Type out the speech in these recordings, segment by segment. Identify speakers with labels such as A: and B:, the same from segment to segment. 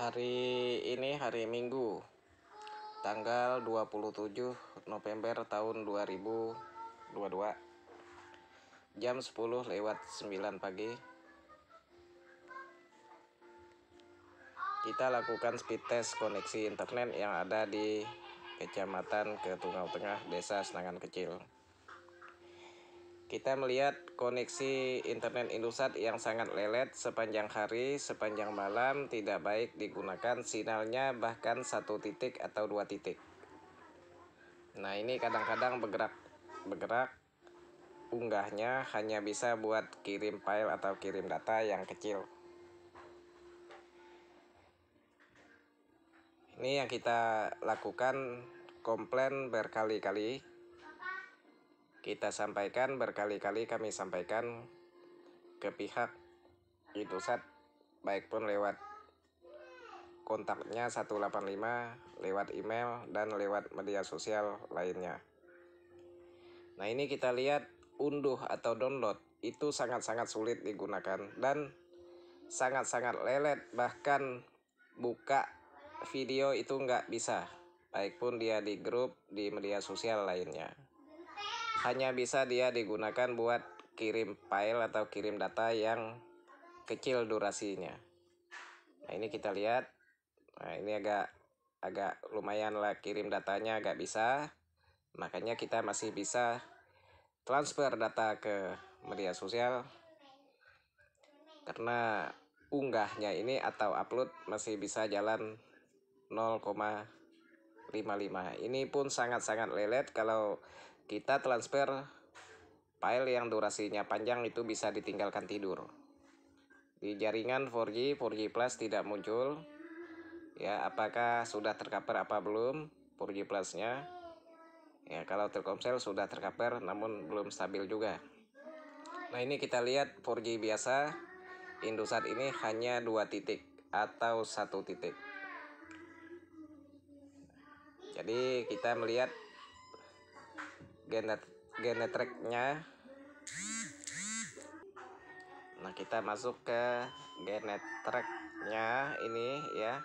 A: Hari ini hari Minggu, tanggal 27 November tahun 2022, jam 10:09 pagi. Kita lakukan speed test koneksi internet yang ada di Kecamatan Ketungau Tengah, Desa Senangan Kecil. Kita melihat koneksi internet Indosat yang sangat lelet sepanjang hari, sepanjang malam, tidak baik digunakan, sinyalnya bahkan 1 titik atau 2 titik. Nah, ini kadang-kadang bergerak, unggahnya hanya bisa buat kirim file atau kirim data yang kecil. Ini yang kita lakukan, komplain berkali-kali. Kita sampaikan berkali-kali, kami sampaikan ke pihak Indosat, baik pun lewat kontaknya 185, lewat email, dan lewat media sosial lainnya. Nah, ini kita lihat unduh atau download itu sangat-sangat sulit digunakan dan sangat-sangat lelet, bahkan buka video itu nggak bisa, baik pun dia di grup, di media sosial lainnya. Hanya bisa dia digunakan buat kirim file atau kirim data yang kecil durasinya. Nah, ini kita lihat. Nah, ini agak lumayan lah, kirim datanya agak bisa. Makanya kita masih bisa transfer data ke media sosial, karena unggahnya ini atau upload masih bisa jalan 0,55. Ini pun sangat-sangat lelet. Kalau kita transfer file yang durasinya panjang itu bisa ditinggalkan tidur. Di jaringan 4G Plus tidak muncul. Ya, apakah sudah tercover apa belum 4G Plus-nya? Ya, kalau Telkomsel sudah tercover namun belum stabil juga. Nah, ini kita lihat 4G biasa Indosat ini hanya 2 titik atau 1 titik. Jadi kita melihat genetrack-nya. Nah, kita masuk ke genetrack-nya ini ya.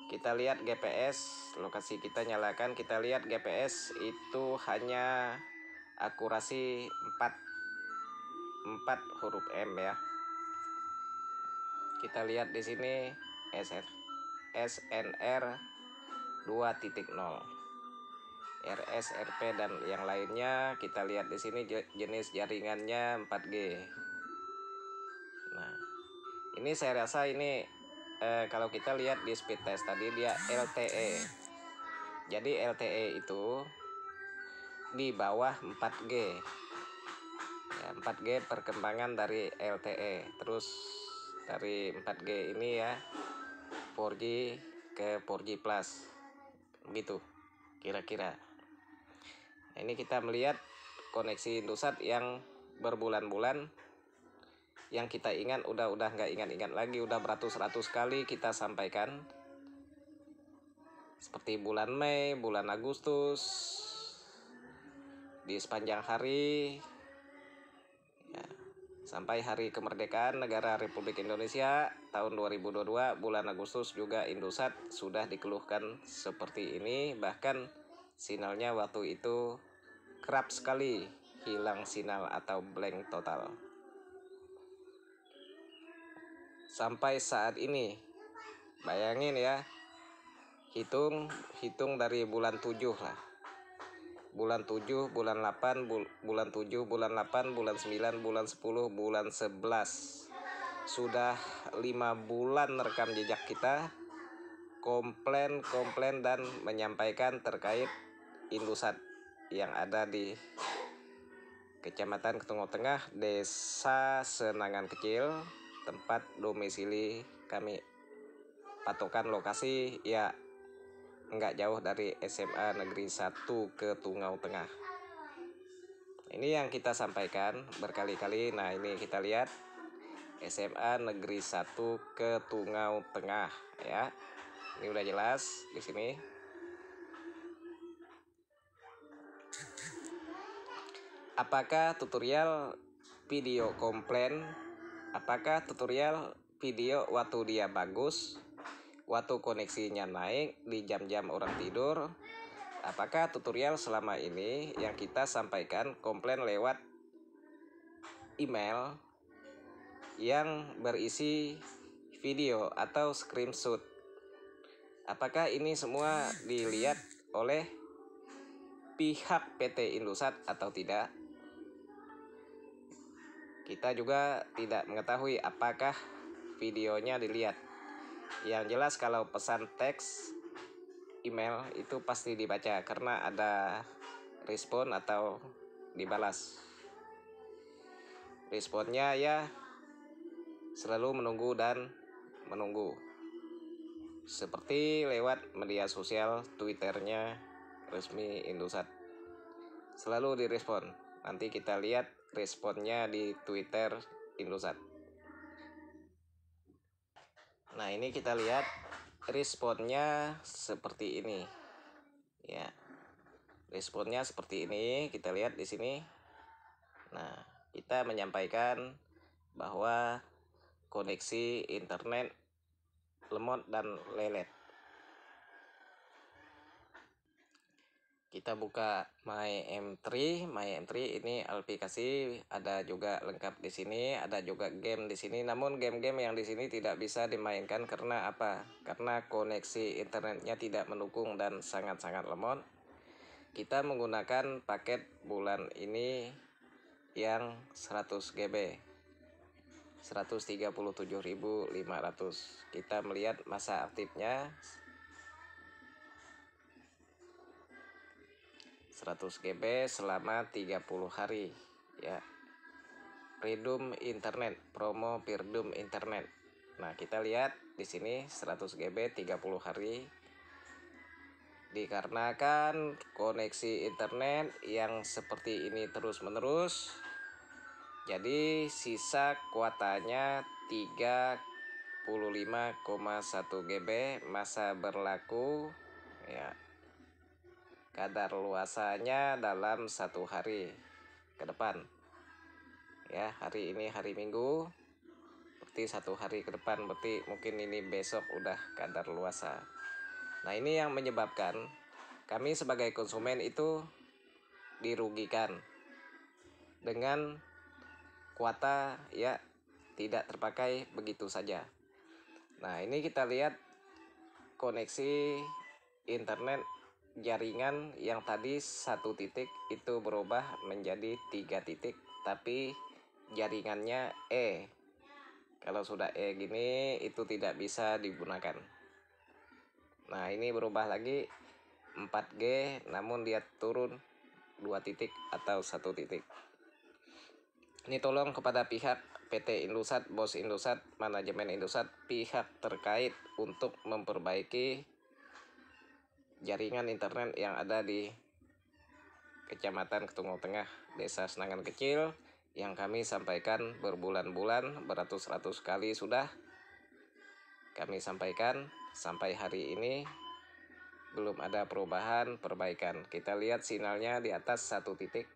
A: Kita lihat GPS, lokasi kita nyalakan, kita lihat GPS itu hanya akurasi 4 huruf M ya. Kita lihat di sini SNR 2.0, RSRP dan yang lainnya. Kita lihat di sini jenis jaringannya 4G. Nah, ini saya rasa ini kalau kita lihat di speed test tadi dia LTE. Jadi LTE itu di bawah 4G. Ya, 4G perkembangan dari LTE. Terus dari 4G ini ya 4G ke 4G Plus. Begitu kira-kira. Nah, ini kita melihat koneksi Indosat yang berbulan-bulan, yang kita ingat udah nggak ingat lagi, udah beratus-ratus kali kita sampaikan, seperti bulan Mei, bulan Agustus, di sepanjang hari ya, sampai hari kemerdekaan negara Republik Indonesia tahun 2022 bulan Agustus juga Indosat sudah dikeluhkan seperti ini. Bahkan sinyalnya waktu itu kerap sekali hilang sinyal atau blank total. Sampai saat ini, bayangin ya, hitung dari bulan 7 lah. Bulan 7, bulan 8, bulan 7, bulan 8, bulan 9, bulan 10, bulan 11. Sudah 5 bulan rekam jejak kita, komplain dan menyampaikan terkait Indosat yang ada di Kecamatan Ketungau Tengah, Desa Senangan Kecil, tempat domisili kami. Patokan lokasi ya nggak jauh dari SMA Negeri 1 Ketungau Tengah. Ini yang kita sampaikan berkali-kali. Nah, ini kita lihat SMA Negeri 1 Ketungau Tengah ya. Ini udah jelas di sini. Apakah tutorial video komplain video waktu dia bagus, waktu koneksinya naik di jam-jam orang tidur. Apakah tutorial selama ini yang kita sampaikan komplain lewat email yang berisi video atau screenshot, apakah ini semua dilihat oleh pihak PT Indosat atau tidak? Kita juga tidak mengetahui apakah videonya dilihat. Yang jelas kalau pesan teks email itu pasti dibaca karena ada respon atau dibalas. Responnya ya selalu menunggu dan menunggu. Seperti lewat media sosial Twitternya resmi Indosat. Selalu direspon. Nanti kita lihat responnya di Twitter Indosat. Nah, ini kita lihat responnya seperti ini. Ya. Responnya seperti ini, kita lihat di sini. Nah, kita menyampaikan bahwa koneksi internet lemot dan lelet. Kita buka My M3 ini aplikasi, ada juga lengkap di sini, ada juga game di sini. Namun game-game yang di sini tidak bisa dimainkan karena apa? Karena koneksi internetnya tidak mendukung dan sangat-sangat lemot. Kita menggunakan paket bulan ini yang 100 GB. 137.500. Kita melihat masa aktifnya 100 GB selama 30 hari ya. Pirdum internet, promo Pirdum internet. Nah, kita lihat di sini 100 GB 30 hari. Dikarenakan koneksi internet yang seperti ini terus-menerus, jadi sisa kuotanya 35,1 GB masa berlaku ya. Kadar luasanya dalam 1 hari ke depan. Ya, hari ini hari Minggu. Berarti 1 hari ke depan, berarti mungkin ini besok udah kadar luasa. Nah, ini yang menyebabkan kami sebagai konsumen itu dirugikan dengan kuota ya tidak terpakai begitu saja. Nah, ini kita lihat koneksi internet jaringan yang tadi 1 titik itu berubah menjadi 3 titik, tapi jaringannya E. Kalau sudah E gini itu tidak bisa digunakan. Nah, ini berubah lagi 4G namun dia turun 2 titik atau 1 titik. Ini tolong kepada pihak PT Indosat, Bos Indosat, manajemen Indosat, pihak terkait untuk memperbaiki jaringan internet yang ada di Kecamatan Ketunggal Tengah, Desa Senangan Kecil, yang kami sampaikan berbulan-bulan, beratus-ratus kali sudah kami sampaikan. Sampai hari ini belum ada perbaikan. Kita lihat sinyalnya di atas 1 titik.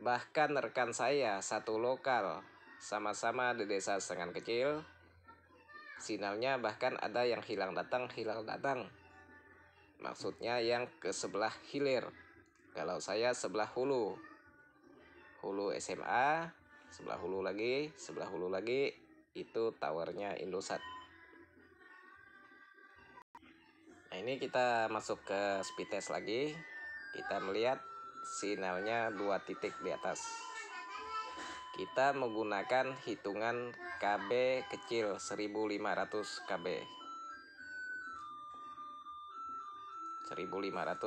A: Bahkan rekan saya satu lokal sama-sama di Desa Senangan Kecil, sinyalnya bahkan ada yang hilang datang. Maksudnya yang ke sebelah hilir. Kalau saya sebelah hulu SMA, sebelah hulu lagi itu towernya Indosat. Nah, ini kita masuk ke speed test lagi. Kita melihat sinyalnya 2 titik di atas. Kita menggunakan hitungan KB kecil 1500 KB. 15.000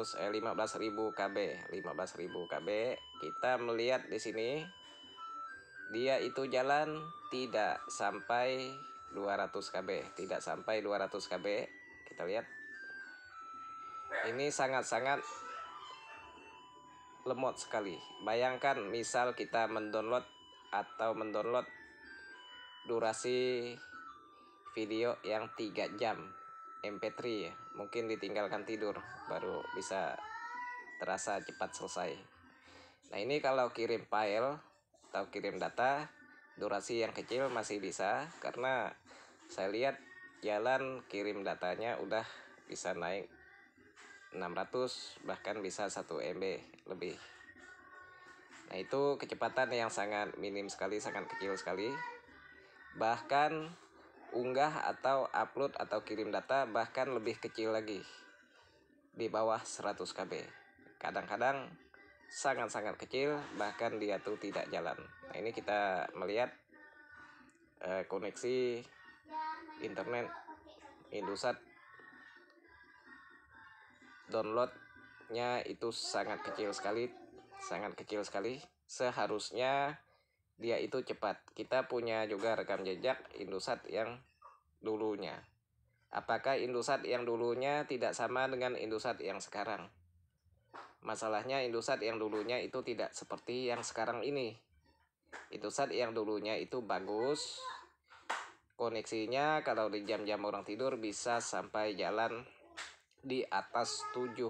A: KB, 15.000 KB. Kita melihat di sini dia itu jalan tidak sampai 200 KB, tidak sampai 200 KB. Kita lihat. Ini sangat-sangat lemot sekali. Bayangkan misal kita mendownload durasi video yang 3 jam MP3 ya, mungkin ditinggalkan tidur baru bisa terasa cepat selesai. Nah, ini kalau kirim file atau kirim data durasi yang kecil masih bisa, karena saya lihat jalan kirim datanya udah bisa naik 600, bahkan bisa 1 MB lebih. Nah, itu kecepatan yang sangat minim sekali, sangat kecil sekali. Bahkan unggah atau upload atau kirim data bahkan lebih kecil lagi, di bawah 100 KB. Kadang-kadang sangat-sangat kecil, bahkan dia tuh tidak jalan. Nah, ini kita melihat koneksi internet Indosat, downloadnya itu sangat kecil sekali, sangat kecil sekali. Seharusnya dia itu cepat. Kita punya juga rekam jejak Indosat yang dulunya. Apakah Indosat yang dulunya tidak sama dengan Indosat yang sekarang? Masalahnya Indosat yang dulunya itu tidak seperti yang sekarang ini. Indosat yang dulunya itu bagus, koneksinya kalau di jam-jam orang tidur bisa sampai jalan di atas 70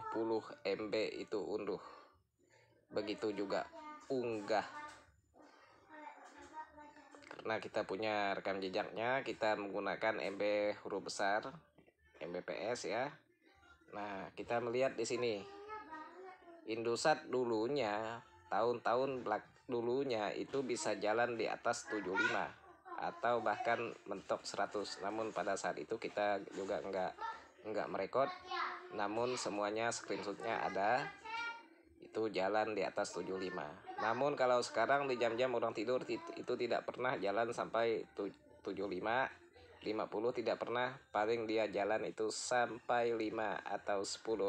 A: MB itu unduh. Begitu juga unggah. Karena kita punya rekam jejaknya, kita menggunakan MB huruf besar, Mbps ya. Nah, kita melihat di sini Indosat dulunya, tahun-tahun dulunya itu bisa jalan di atas 75 atau bahkan mentok 100. Namun pada saat itu kita juga enggak merekod, namun semuanya screenshotnya ada, itu jalan di atas 75. Namun kalau sekarang di jam-jam orang tidur itu tidak pernah jalan sampai 75, 50 tidak pernah, paling dia jalan itu sampai 5 atau 10,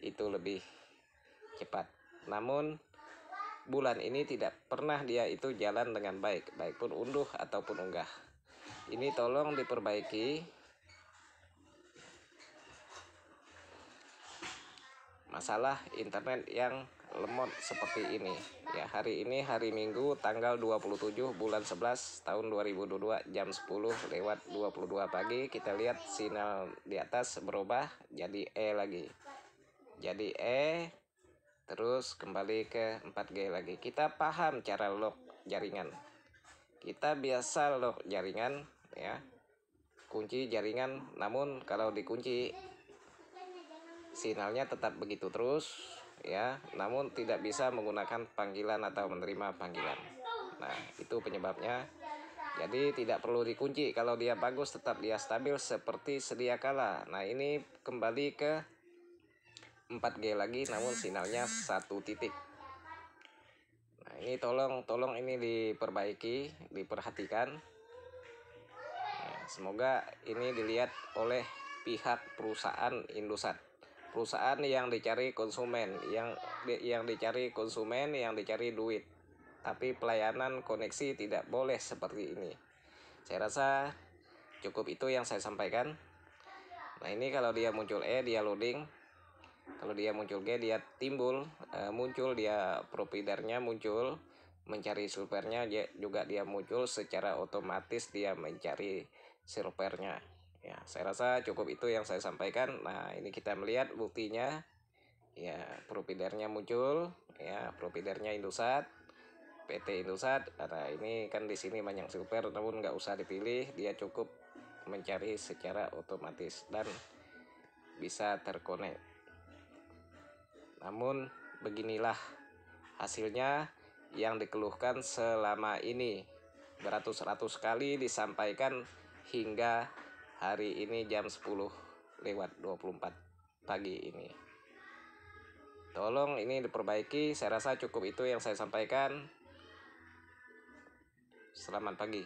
A: itu lebih cepat. Namun bulan ini tidak pernah dia itu jalan dengan baik, baik pun unduh ataupun unggah. Ini tolong diperbaiki. Masalah internet yang lemot seperti ini ya. Hari ini hari Minggu tanggal 27 bulan 11 tahun 2022 jam 10:22 pagi. Kita lihat sinyal di atas berubah jadi E lagi. Jadi E, terus kembali ke 4G lagi. Kita paham cara lock jaringan. Kita biasa lock jaringan ya. Kunci jaringan, namun kalau dikunci sinyalnya tetap begitu terus ya, namun tidak bisa menggunakan panggilan atau menerima panggilan. Nah, itu penyebabnya. Jadi tidak perlu dikunci, kalau dia bagus tetap dia stabil seperti sedia kala. Nah, ini kembali ke 4G lagi, namun sinyalnya 1 titik. Nah, ini tolong ini diperbaiki, diperhatikan. Nah, semoga ini dilihat oleh pihak perusahaan Indosat. Perusahaan yang dicari konsumen, yang dicari konsumen, yang dicari duit. Tapi pelayanan koneksi tidak boleh seperti ini. Saya rasa cukup itu yang saya sampaikan. Nah, ini kalau dia muncul E, dia loading. Kalau dia muncul G, dia timbul, muncul dia providernya muncul, mencari servernya juga dia muncul secara otomatis, dia mencari servernya. Ya, saya rasa cukup itu yang saya sampaikan. Nah, ini kita melihat buktinya. Ya, providernya muncul, ya, providernya Indosat, PT Indosat. Nah, ini kan di sini banyak server, namun nggak usah dipilih, dia cukup mencari secara otomatis dan bisa terkonek. Namun beginilah hasilnya yang dikeluhkan selama ini, beratus-ratus kali disampaikan hingga hari ini jam 10:24 pagi ini. Tolong ini diperbaiki. Saya rasa cukup itu yang saya sampaikan. Selamat pagi.